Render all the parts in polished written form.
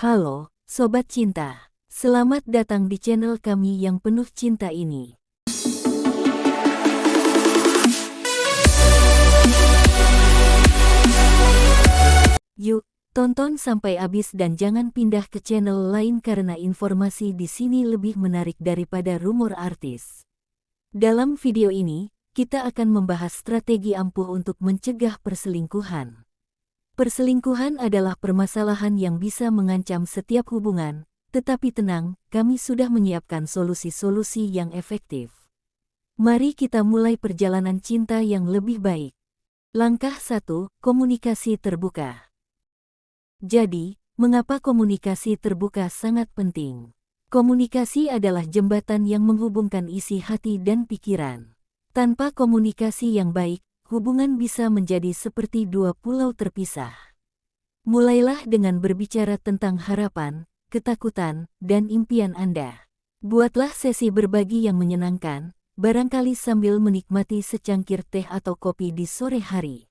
Halo, Sobat Cinta. Selamat datang di channel kami yang penuh cinta ini. Yuk, tonton sampai habis dan jangan pindah ke channel lain karena informasi di sini lebih menarik daripada rumor artis. Dalam video ini, kita akan membahas strategi ampuh untuk mencegah perselingkuhan. Perselingkuhan adalah permasalahan yang bisa mengancam setiap hubungan, tetapi tenang, kami sudah menyiapkan solusi-solusi yang efektif. Mari kita mulai perjalanan cinta yang lebih baik. Langkah 1, komunikasi terbuka. Jadi, mengapa komunikasi terbuka sangat penting? Komunikasi adalah jembatan yang menghubungkan isi hati dan pikiran. Tanpa komunikasi yang baik, hubungan bisa menjadi seperti dua pulau terpisah. Mulailah dengan berbicara tentang harapan, ketakutan, dan impian Anda. Buatlah sesi berbagi yang menyenangkan, barangkali sambil menikmati secangkir teh atau kopi di sore hari.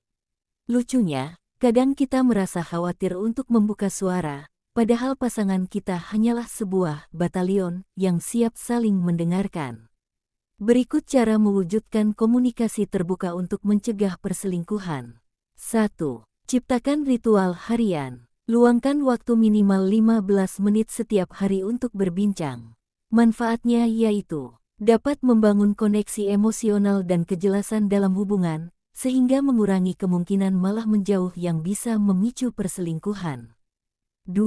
Lucunya, kadang kita merasa khawatir untuk membuka suara, padahal pasangan kita hanyalah sebuah batalion yang siap saling mendengarkan. Berikut cara mewujudkan komunikasi terbuka untuk mencegah perselingkuhan. 1. Ciptakan ritual harian. Luangkan waktu minimal 15 menit setiap hari untuk berbincang. Manfaatnya yaitu dapat membangun koneksi emosional dan kejelasan dalam hubungan, sehingga mengurangi kemungkinan malah menjauh yang bisa memicu perselingkuhan. 2.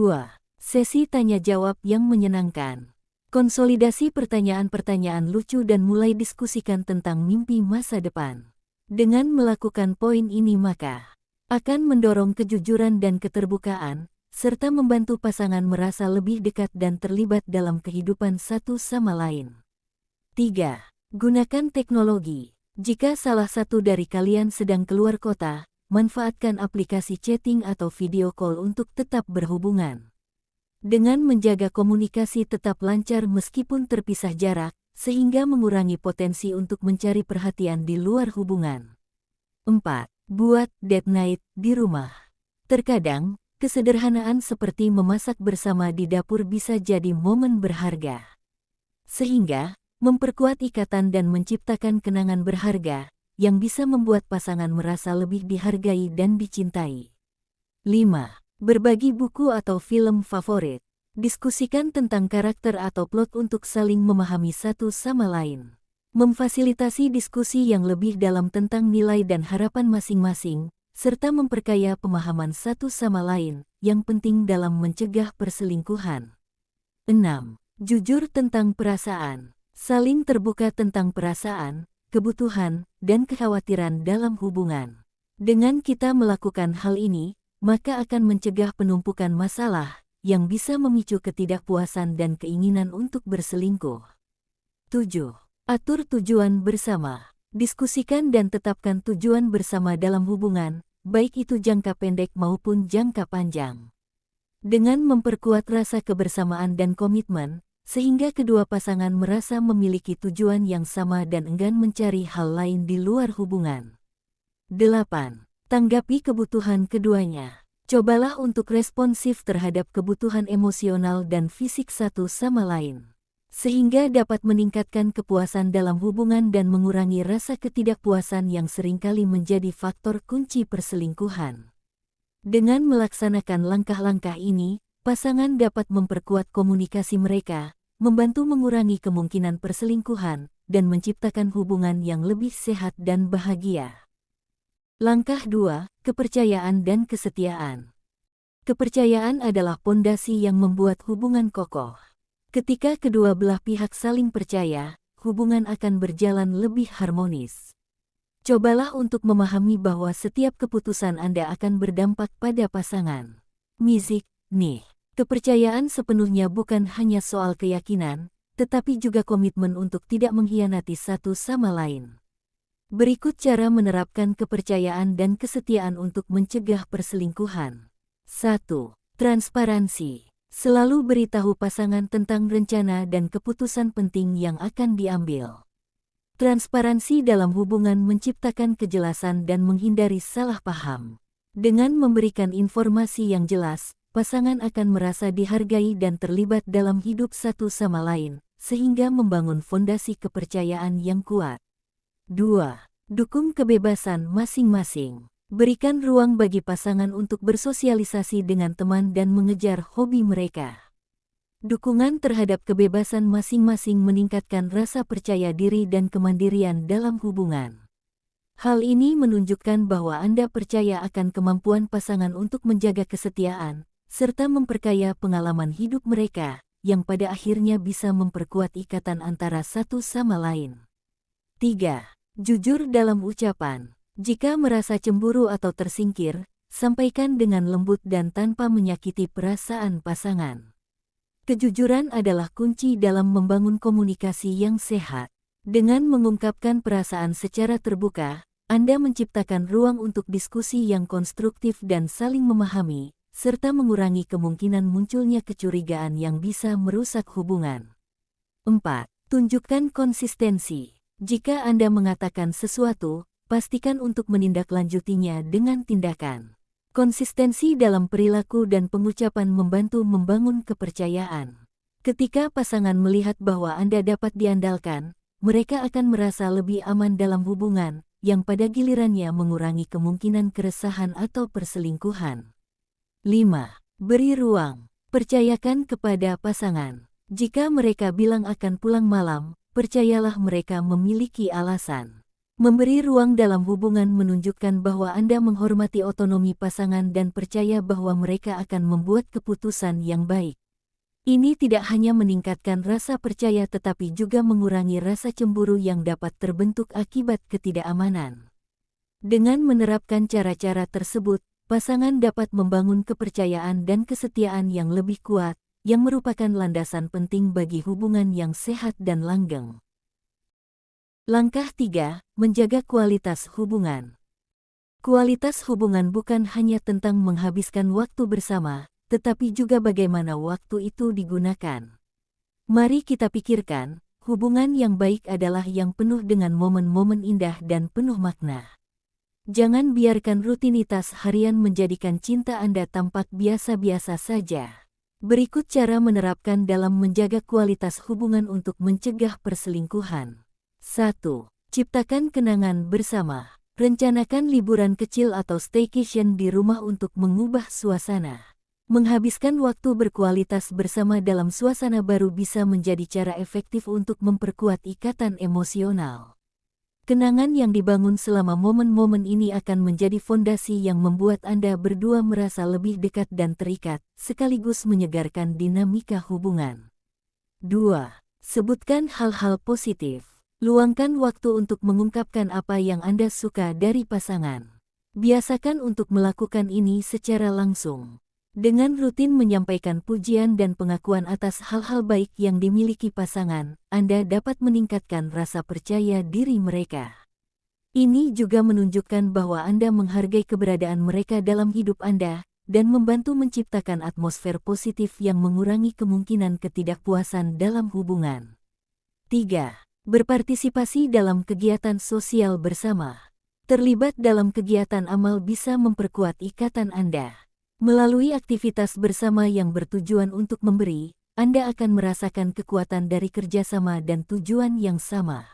Sesi tanya-jawab yang menyenangkan. Konsolidasi pertanyaan-pertanyaan lucu dan mulai diskusikan tentang mimpi masa depan. Dengan melakukan poin ini maka akan mendorong kejujuran dan keterbukaan, serta membantu pasangan merasa lebih dekat dan terlibat dalam kehidupan satu sama lain. 3. Gunakan teknologi. Jika salah satu dari kalian sedang keluar kota, manfaatkan aplikasi chatting atau video call untuk tetap berhubungan. Dengan menjaga komunikasi tetap lancar meskipun terpisah jarak, sehingga mengurangi potensi untuk mencari perhatian di luar hubungan. 4. Buat date night di rumah. Terkadang, kesederhanaan seperti memasak bersama di dapur bisa jadi momen berharga. Sehingga, memperkuat ikatan dan menciptakan kenangan berharga, yang bisa membuat pasangan merasa lebih dihargai dan dicintai. 5. Berbagi buku atau film favorit. Diskusikan tentang karakter atau plot untuk saling memahami satu sama lain. Memfasilitasi diskusi yang lebih dalam tentang nilai dan harapan masing-masing, serta memperkaya pemahaman satu sama lain, yang penting dalam mencegah perselingkuhan. 6. Jujur tentang perasaan. Saling terbuka tentang perasaan, kebutuhan, dan kekhawatiran dalam hubungan. Dengan kita melakukan hal ini, maka akan mencegah penumpukan masalah yang bisa memicu ketidakpuasan dan keinginan untuk berselingkuh. 7. Atur tujuan bersama. Diskusikan dan tetapkan tujuan bersama dalam hubungan, baik itu jangka pendek maupun jangka panjang. Dengan memperkuat rasa kebersamaan dan komitmen, sehingga kedua pasangan merasa memiliki tujuan yang sama dan enggan mencari hal lain di luar hubungan. 8. Tanggapi kebutuhan keduanya. Cobalah untuk responsif terhadap kebutuhan emosional dan fisik satu sama lain, sehingga dapat meningkatkan kepuasan dalam hubungan dan mengurangi rasa ketidakpuasan yang seringkali menjadi faktor kunci perselingkuhan. Dengan melaksanakan langkah-langkah ini, pasangan dapat memperkuat komunikasi mereka, membantu mengurangi kemungkinan perselingkuhan, dan menciptakan hubungan yang lebih sehat dan bahagia. Langkah 2, kepercayaan dan kesetiaan. Kepercayaan adalah pondasi yang membuat hubungan kokoh. Ketika kedua belah pihak saling percaya, hubungan akan berjalan lebih harmonis. Cobalah untuk memahami bahwa setiap keputusan Anda akan berdampak pada pasangan. Mizik, nih, kepercayaan sepenuhnya bukan hanya soal keyakinan, tetapi juga komitmen untuk tidak mengkhianati satu sama lain. Berikut cara menerapkan kepercayaan dan kesetiaan untuk mencegah perselingkuhan. 1. Transparansi. Selalu beritahu pasangan tentang rencana dan keputusan penting yang akan diambil. Transparansi dalam hubungan menciptakan kejelasan dan menghindari salah paham. Dengan memberikan informasi yang jelas, pasangan akan merasa dihargai dan terlibat dalam hidup satu sama lain, sehingga membangun fondasi kepercayaan yang kuat. 2. Dukung kebebasan masing-masing. Berikan ruang bagi pasangan untuk bersosialisasi dengan teman dan mengejar hobi mereka. Dukungan terhadap kebebasan masing-masing meningkatkan rasa percaya diri dan kemandirian dalam hubungan. Hal ini menunjukkan bahwa Anda percaya akan kemampuan pasangan untuk menjaga kesetiaan, serta memperkaya pengalaman hidup mereka, yang pada akhirnya bisa memperkuat ikatan antara satu sama lain. 3. Jujur dalam ucapan. Jika merasa cemburu atau tersingkir, sampaikan dengan lembut dan tanpa menyakiti perasaan pasangan. Kejujuran adalah kunci dalam membangun komunikasi yang sehat. Dengan mengungkapkan perasaan secara terbuka, Anda menciptakan ruang untuk diskusi yang konstruktif dan saling memahami, serta mengurangi kemungkinan munculnya kecurigaan yang bisa merusak hubungan. 4. Tunjukkan konsistensi. Jika Anda mengatakan sesuatu, pastikan untuk menindaklanjutinya dengan tindakan. Konsistensi dalam perilaku dan pengucapan membantu membangun kepercayaan. Ketika pasangan melihat bahwa Anda dapat diandalkan, mereka akan merasa lebih aman dalam hubungan, yang pada gilirannya mengurangi kemungkinan keresahan atau perselingkuhan. 5. Beri ruang. Percayakan kepada pasangan. Jika mereka bilang akan pulang malam, percayalah mereka memiliki alasan. Memberi ruang dalam hubungan menunjukkan bahwa Anda menghormati otonomi pasangan dan percaya bahwa mereka akan membuat keputusan yang baik. Ini tidak hanya meningkatkan rasa percaya tetapi juga mengurangi rasa cemburu yang dapat terbentuk akibat ketidakamanan. Dengan menerapkan cara-cara tersebut, pasangan dapat membangun kepercayaan dan kesetiaan yang lebih kuat, yang merupakan landasan penting bagi hubungan yang sehat dan langgeng. Langkah 3. Menjaga kualitas hubungan. Kualitas hubungan bukan hanya tentang menghabiskan waktu bersama, tetapi juga bagaimana waktu itu digunakan. Mari kita pikirkan, hubungan yang baik adalah yang penuh dengan momen-momen indah dan penuh makna. Jangan biarkan rutinitas harian menjadikan cinta Anda tampak biasa-biasa saja. Berikut cara menerapkan dalam menjaga kualitas hubungan untuk mencegah perselingkuhan. 1. Ciptakan kenangan bersama. Rencanakan liburan kecil atau staycation di rumah untuk mengubah suasana. Menghabiskan waktu berkualitas bersama dalam suasana baru bisa menjadi cara efektif untuk memperkuat ikatan emosional. Kenangan yang dibangun selama momen-momen ini akan menjadi fondasi yang membuat Anda berdua merasa lebih dekat dan terikat, sekaligus menyegarkan dinamika hubungan. 2. Sebutkan hal-hal positif. Luangkan waktu untuk mengungkapkan apa yang Anda suka dari pasangan. Biasakan untuk melakukan ini secara langsung. Dengan rutin menyampaikan pujian dan pengakuan atas hal-hal baik yang dimiliki pasangan, Anda dapat meningkatkan rasa percaya diri mereka. Ini juga menunjukkan bahwa Anda menghargai keberadaan mereka dalam hidup Anda, dan membantu menciptakan atmosfer positif yang mengurangi kemungkinan ketidakpuasan dalam hubungan. 3. Berpartisipasi dalam kegiatan sosial bersama. Terlibat dalam kegiatan amal bisa memperkuat ikatan Anda. Melalui aktivitas bersama yang bertujuan untuk memberi, Anda akan merasakan kekuatan dari kerjasama dan tujuan yang sama.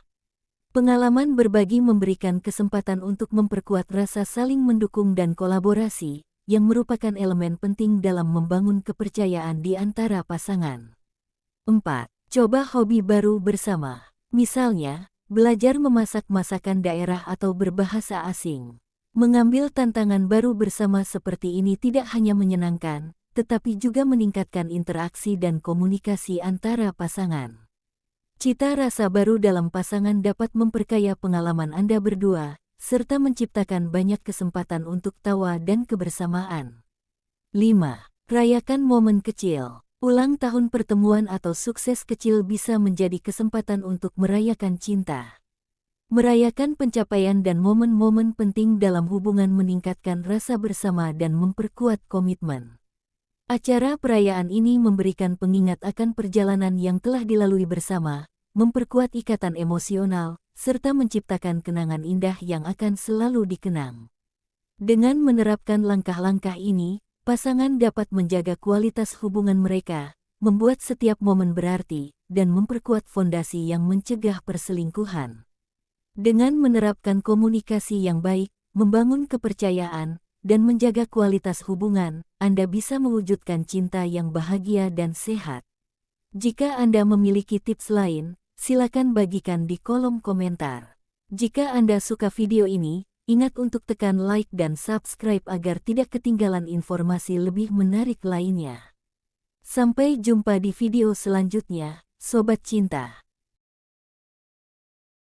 Pengalaman berbagi memberikan kesempatan untuk memperkuat rasa saling mendukung dan kolaborasi, yang merupakan elemen penting dalam membangun kepercayaan di antara pasangan. 4. Coba hobi baru bersama. Misalnya, belajar memasak masakan daerah atau berbahasa asing. Mengambil tantangan baru bersama seperti ini tidak hanya menyenangkan, tetapi juga meningkatkan interaksi dan komunikasi antara pasangan. Cita rasa baru dalam pasangan dapat memperkaya pengalaman Anda berdua, serta menciptakan banyak kesempatan untuk tawa dan kebersamaan. 5. Rayakan momen kecil. Ulang tahun pertemuan atau sukses kecil bisa menjadi kesempatan untuk merayakan cinta. Merayakan pencapaian dan momen-momen penting dalam hubungan meningkatkan rasa bersama dan memperkuat komitmen. Acara perayaan ini memberikan pengingat akan perjalanan yang telah dilalui bersama, memperkuat ikatan emosional, serta menciptakan kenangan indah yang akan selalu dikenang. Dengan menerapkan langkah-langkah ini, Pasangan dapat menjaga kualitas hubungan mereka, membuat setiap momen berarti, dan memperkuat fondasi yang mencegah perselingkuhan. Dengan menerapkan komunikasi yang baik, membangun kepercayaan, dan menjaga kualitas hubungan, Anda bisa mewujudkan cinta yang bahagia dan sehat. Jika Anda memiliki tips lain, silakan bagikan di kolom komentar. Jika Anda suka video ini, ingat untuk tekan like dan subscribe agar tidak ketinggalan informasi lebih menarik lainnya. Sampai jumpa di video selanjutnya, Sobat Cinta.